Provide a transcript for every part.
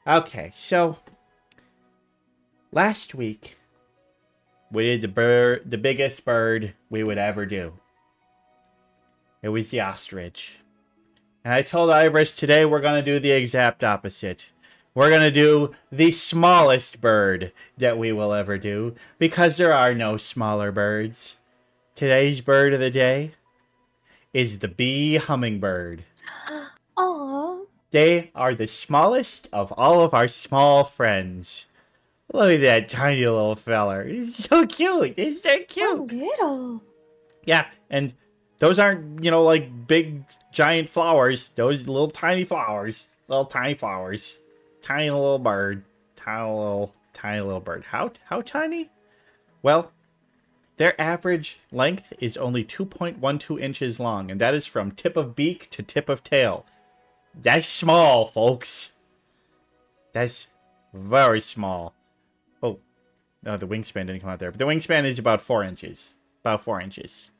Okay, so last week we did the biggest bird we would ever do. It was the ostrich. And I told Iris today we're going to do the exact opposite. We're going to do the smallest bird that we will ever do, because there are no smaller birds. Today's bird of the day is the bee hummingbird. Aww. They are the smallest of all of our small friends. Look at that tiny little feller. He's so cute. He's so cute. So little. Yeah, and those aren't, you know, like big giant flowers. Those little tiny flowers. Little tiny flowers. Tiny little bird. Tiny little bird. How tiny? Well, their average length is only 2.12 inches long, and that is from tip of beak to tip of tail. That's small, folks. That's very small. Oh, no, the wingspan didn't come out there. But the wingspan is about 4 inches. About 4 inches.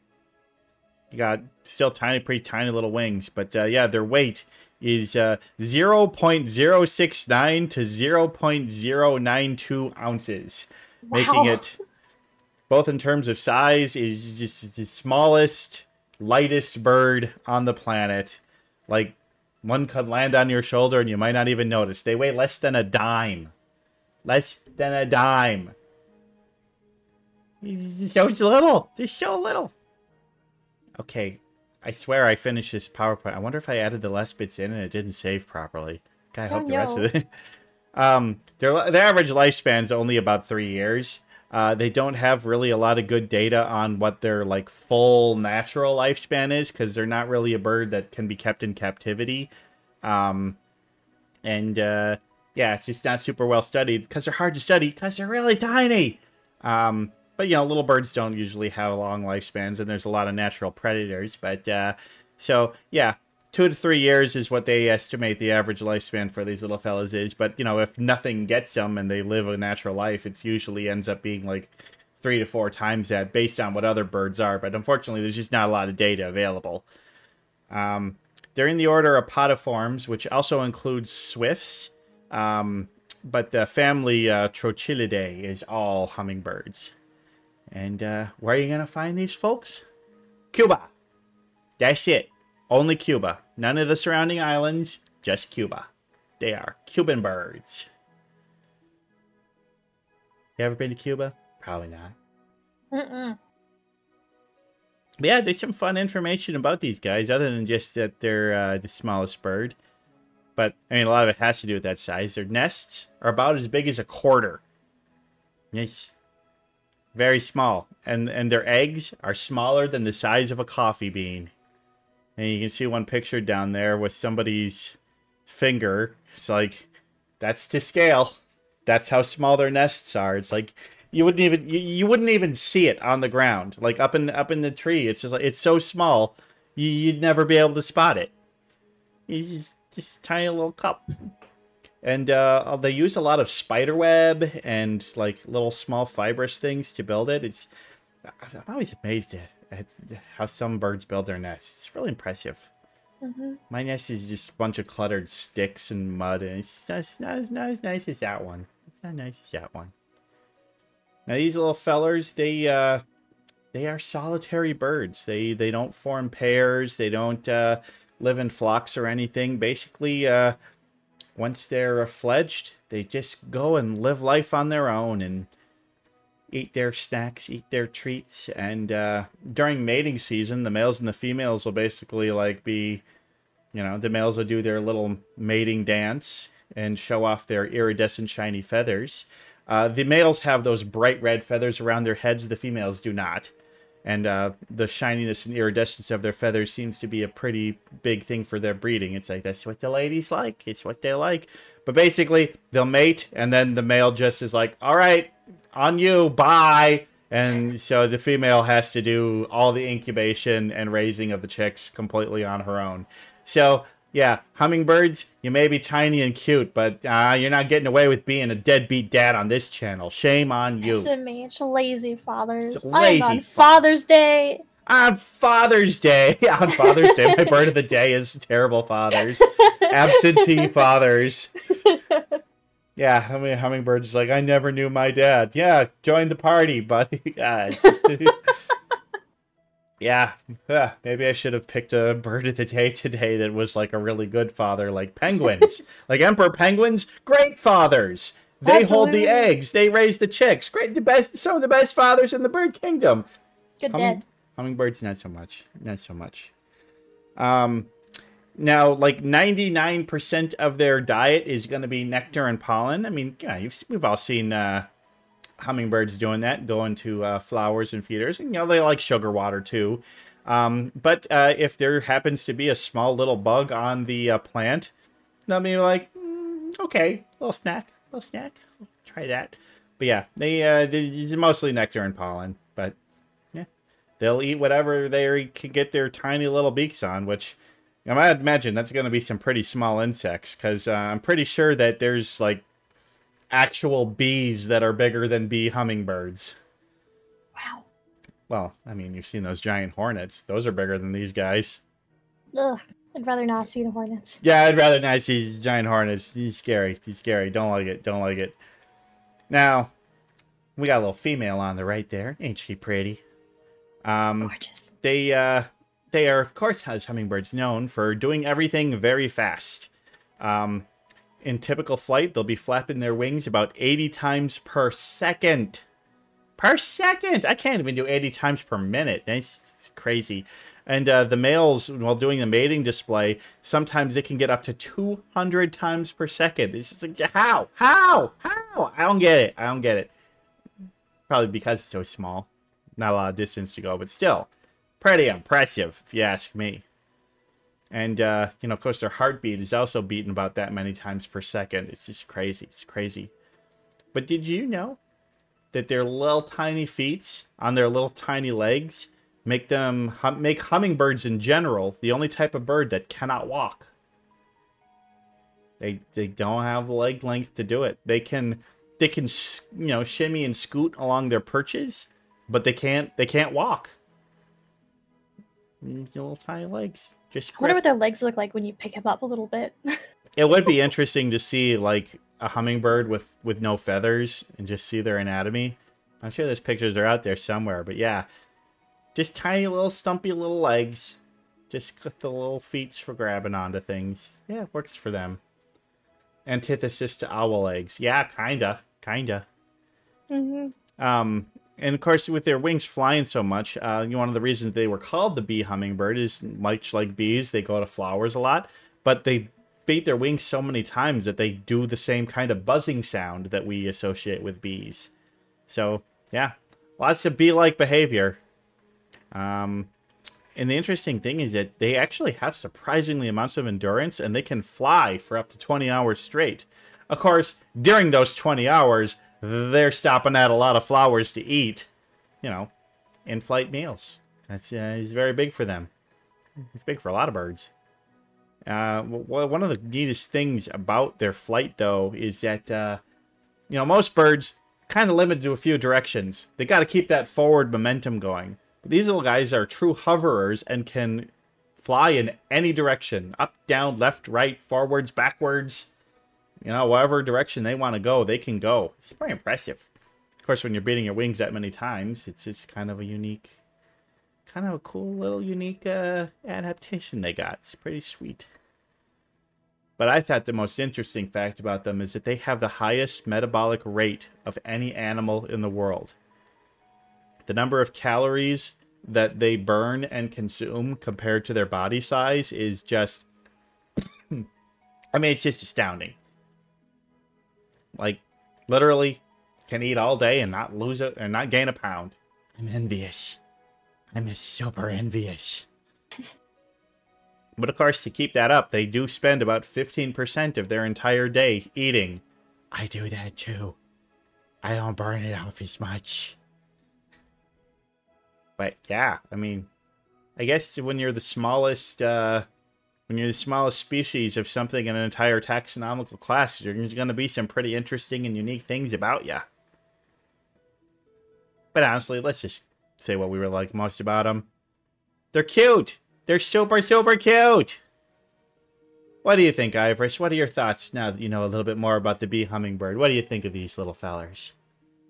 You got still pretty tiny little wings. But yeah, their weight is 0.069 to 0.092 ounces. Wow. Making it, both in terms of size, is just the smallest, lightest bird on the planet. Like, one could land on your shoulder and you might not even notice. They weigh less than a dime. Less than a dime. They're so little. They're so little. Okay, I swear I finished this PowerPoint. I wonder if I added the last bits in and it didn't save properly. God, I hope the rest of it. Their average lifespan is only about 3 years. They don't have really a lot of good data on what their like full natural lifespan is, because they're not really a bird that can be kept in captivity. Yeah, it's just not super well studied because they're hard to study because they're really tiny. But, you know, little birds don't usually have long lifespans, and there's a lot of natural predators. But, so, yeah, 2 to 3 years is what they estimate the average lifespan for these little fellas is. But, you know, if nothing gets them and they live a natural life, it usually ends up being like 3 to 4 times that based on what other birds are. But unfortunately, there's just not a lot of data available. They're in the order Apodiformes, which also includes swifts. But the family Trochilidae is all hummingbirds. And where are you going to find these folks? Cuba. That's it. Only Cuba. None of the surrounding islands, just Cuba. They are Cuban birds. You ever been to Cuba? Probably not. Mm-mm. But yeah, there's some fun information about these guys, other than just that they're the smallest bird. But, I mean, a lot of it has to do with that size. Their nests are about as big as a quarter. It's very small. And their eggs are smaller than the size of a coffee bean. And you can see one picture down there with somebody's finger. It's like, that's to scale. That's how small their nests are. It's like, you wouldn't even see it on the ground. Like, up in the tree. It's just like, it's so small, you'd never be able to spot it. It's just a tiny little cup. And they use a lot of spider web and like little small fibrous things to build it. I'm always amazed at how some birds build their nests. It's really impressive. Mm-hmm. My nest is just a bunch of cluttered sticks and mud, and it's not as nice as that one. It's not nice as that one. Now these little fellers, they are solitary birds. They don't form pairs. They don't live in flocks or anything. Basically, once they're fledged, they just go and live life on their own and eat their snacks, eat their treats. And during mating season, the males and the females will basically like be, you know, the males will do their little mating dance and show off their iridescent shiny feathers. The males have those bright red feathers around their heads. The females do not. And the shininess and iridescence of their feathers seems to be a pretty big thing for their breeding. It's like, that's what the ladies like. It's what they like. But basically, they'll mate, and then the male just is like, all right, on you, bye. And so the female has to do all the incubation and raising of the chicks completely on her own. So, yeah, hummingbirds, you may be tiny and cute, but you're not getting away with being a deadbeat dad on this channel. Shame on you. Listen, me, it's lazy fathers. It's lazy on Father's Day. On Father's Day. On Father's Day. My bird of the day is terrible fathers. Absentee fathers. Yeah, I mean, Hummingbird's like, I never knew my dad. Yeah, join the party, buddy. Yeah, yeah, maybe I should have picked a bird of the day today that was like a really good father, like penguins. Like emperor penguins, great fathers. They hold the Absolutely. eggs, they raise the chicks. Great, the best, some of the best fathers in the bird kingdom. Good dad. Hummingbirds, not so much. Not so much. Um, Now, like 99% of their diet is going to be nectar and pollen. I mean, yeah, we've all seen hummingbirds doing that, going to flowers and feeders. And, they like sugar water too. But if there happens to be a small little bug on the plant, they'll be like, okay, little snack. Try that. But yeah, it's mostly nectar and pollen. But yeah, they'll eat whatever they can get their tiny little beaks on, which I might imagine that's going to be some pretty small insects, because I'm pretty sure that there's like actual bees that are bigger than bee hummingbirds. Wow. Well, I mean, you've seen those giant hornets. Those are bigger than these guys. Ugh. I'd rather not see the hornets. Yeah, I'd rather not see these giant hornets. He's scary. He's scary. Don't like it. Don't like it. Now, we got a little female on the right there. Ain't she pretty? Gorgeous. They are, of course, as hummingbirds, known for doing everything very fast. In typical flight, they'll be flapping their wings about 80 times per second. Per second! I can't even do 80 times per minute. That's crazy. And the males, while doing the mating display, sometimes they can get up to 200 times per second. It's just like, how? How? I don't get it. I don't get it. Probably because it's so small. Not a lot of distance to go, but still. Pretty impressive, if you ask me. And, of course, their heartbeat is also beaten about that many times per second. It's just crazy. It's crazy. But did you know that their little tiny feet on their little tiny legs make hummingbirds in general the only type of bird that cannot walk? They don't have leg length to do it. They can shimmy and scoot along their perches, but they can't walk. Little tiny legs. I wonder what their legs look like when you pick them up a little bit. It would be interesting to see like a hummingbird with no feathers and just see their anatomy. I'm sure there's pictures are out there somewhere, but yeah. Just tiny little stumpy little legs. Just with the little feet for grabbing onto things. Yeah, it works for them. Antithesis to owl legs. Yeah, kinda. Mm-hmm. And of course, with their wings flying so much, one of the reasons they were called the bee hummingbird is much like bees, they go to flowers a lot, but they beat their wings so many times that they do the same kind of buzzing sound that we associate with bees. So, yeah, lots of bee-like behavior. And the interesting thing is that they actually have surprisingly amounts of endurance, and they can fly for up to 20 hours straight. Of course, during those 20 hours, they're stopping at a lot of flowers to eat, in-flight meals. That's is very big for them. It's big for a lot of birds. One of the neatest things about their flight, though, is that, most birds kind of limited to a few directions. They got to keep that forward momentum going. But these little guys are true hoverers and can fly in any direction. Up, down, left, right, forwards, backwards. Whatever direction they want to go, they can go. It's pretty impressive. Of course, when you're beating your wings that many times, it's kind of a cool little unique adaptation they got. It's pretty sweet. But I thought the most interesting fact about them is that they have the highest metabolic rate of any animal in the world. The number of calories that they burn and consume compared to their body size is just... it's just astounding. Like, literally, can eat all day and not lose it or not gain a pound. I'm envious. I'm super envious. But of course, to keep that up, they do spend about 15% of their entire day eating. I do that too. I don't burn it off as much. But yeah, I guess when you're the smallest, species of something in an entire taxonomical class, there's going to be some pretty interesting and unique things about you. But honestly, let's just say what we were like most about them. They're cute. They're super, super cute. What do you think, Iris? What are your thoughts now that you know a little bit more about the bee hummingbird? What do you think of these little fellers?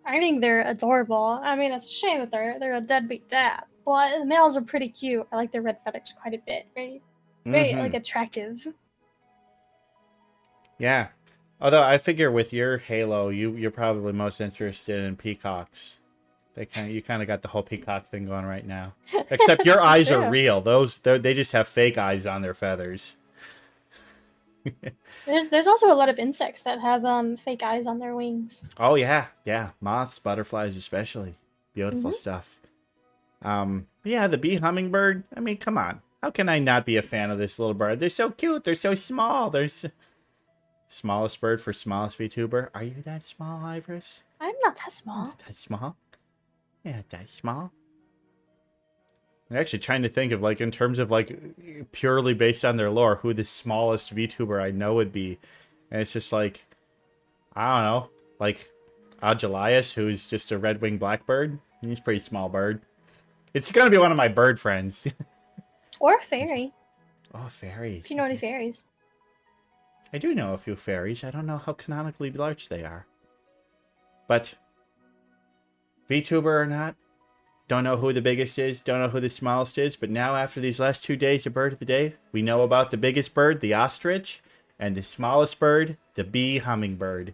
I think they're adorable. I mean, it's a shame that they're a deadbeat dad. But the males are pretty cute. I like their red feathers quite a bit. Very like attractive. Yeah. Although I figure with your halo, you're probably most interested in peacocks. You kind of got the whole peacock thing going right now. Except your eyes are real. They just have fake eyes on their feathers. There's also a lot of insects that have fake eyes on their wings. Oh yeah, yeah, moths, butterflies especially. Beautiful stuff. Yeah, the bee hummingbird. I mean, come on. How can I not be a fan of this little bird? They're so cute. They're so small. Smallest bird for smallest VTuber. Are you that small, Iris? I'm not that small. Not that small? Yeah, that small. I'm actually trying to think of, like, in terms of, like, purely based on their lore, who the smallest VTuber I know would be. And it's just like, I don't know, like, Agelias, who's just a red-winged blackbird. He's a pretty small bird. It's gonna be one of my bird friends. Or a fairy. Oh, fairies. If you know any fairies. I do know a few fairies. I don't know how canonically large they are. But, VTuber or not, don't know who the biggest is, don't know who the smallest is, but now after these last 2 days of Bird of the Day, we know about the biggest bird, the ostrich, and the smallest bird, the bee hummingbird.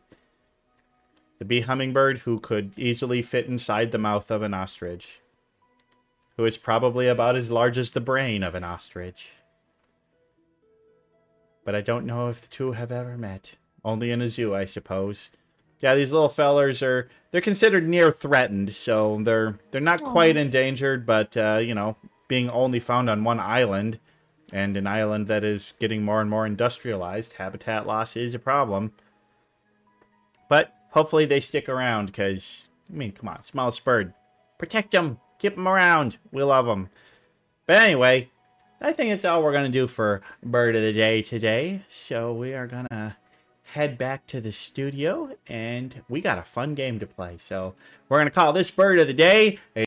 The bee hummingbird who could easily fit inside the mouth of an ostrich. Who is probably about as large as the brain of an ostrich. But I don't know if the two have ever met. Only in a zoo, I suppose. Yeah, these little fellers they're considered near threatened, so they're not quite endangered, but, you know, being only found on one island, and an island that is getting more and more industrialized, habitat loss is a problem. But hopefully they stick around, because, I mean, come on, smallest bird. Protect them! Keep them around! We love them. But anyway, I think that's all we're going to do for Bird of the Day today. So we are going to head back to the studio, and we got a fun game to play. So we're going to call this Bird of the Day